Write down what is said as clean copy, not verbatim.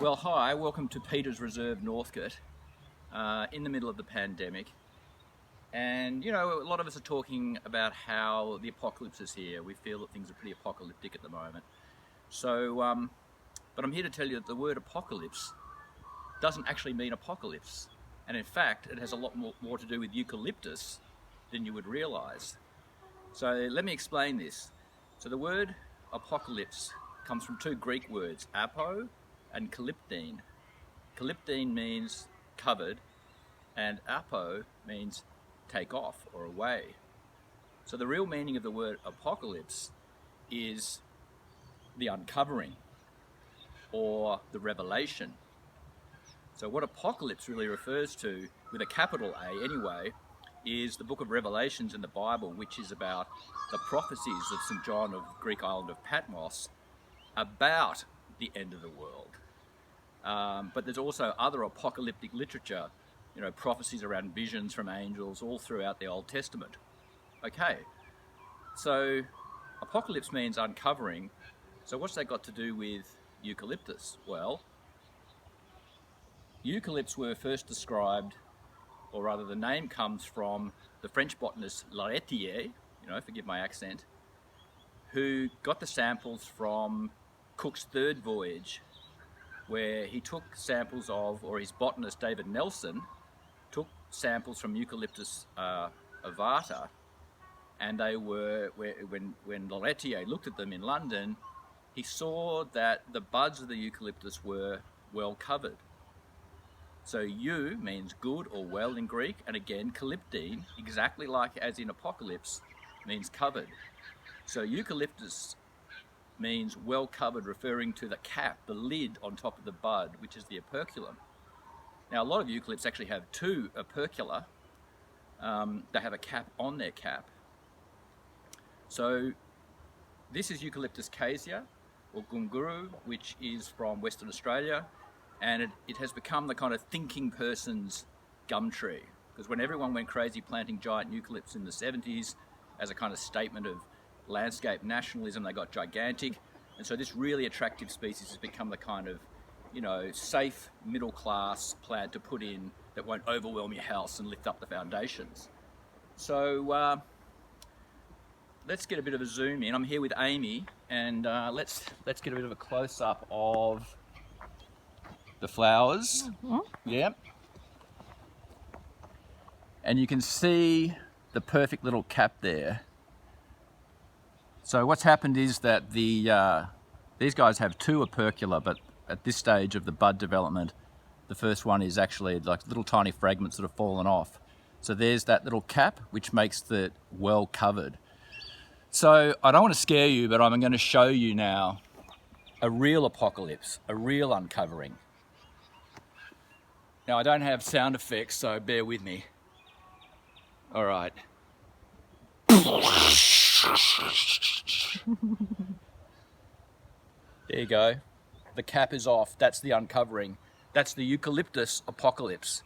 Well, hi, welcome to Peter's Reserve, Northcote, in the middle of the pandemic. And, you know, a lot of us are talking about how the apocalypse is here. We feel that things are pretty apocalyptic at the moment. So, but I'm here to tell you that the word apocalypse doesn't actually mean apocalypse. And in fact, it has a lot more to do with eucalyptus than you would realize. So let me explain this. So the word apocalypse comes from two Greek words, apo and kalyptine. Kalyptine means covered, and apo means take off or away. So the real meaning of the word apocalypse is the uncovering or the revelation. So what apocalypse really refers to, with a capital A anyway, is the book of Revelations in the Bible, which is about the prophecies of St. John of the Greek island of Patmos about the end of the world. But there's also other apocalyptic literature, you know, prophecies around visions from angels all throughout the Old Testament. Okay, so apocalypse means uncovering. So what's that got to do with eucalyptus? Well, eucalypts were first described, or rather the name comes from the French botanist Loretier, you know, forgive my accent, who got the samples from Cook's third voyage, where he took samples of, or his botanist David Nelson took samples from Eucalyptus E.ovata, and they were, when Loretier looked at them in London, he saw that the buds of the eucalyptus were well covered. So eu means good or well in Greek, and again kalyptine, exactly like as in apocalypse, means covered. So eucalyptus means well covered, referring to the cap, the lid on top of the bud, which is the operculum. Now a lot of eucalypts actually have two opercula. They have a cap on their cap. So this is Eucalyptus cassia, or gunguru, which is from Western Australia, and it has become the kind of thinking person's gum tree, because when everyone went crazy planting giant eucalypts in the 70s as a kind of statement of landscape nationalism, they got gigantic, and so this really attractive species has become the kind of, you know, safe middle class plant to put in that won't overwhelm your house and lift up the foundations. So let's get a bit of a zoom in. I'm here with Amy, and let's get a bit of a close up of the flowers. Yeah, and you can see the perfect little cap there. So what's happened is that these guys have two opercula, but at this stage of the bud development, the first one is actually like little tiny fragments that have fallen off. So there's that little cap, which makes it well covered. So I don't want to scare you, but I'm going to show you now a real apocalypse, a real uncovering. Now I don't have sound effects, so bear with me. All right. There you go. The cap is off. That's the uncovering. That's the eucalyptus apocalypse.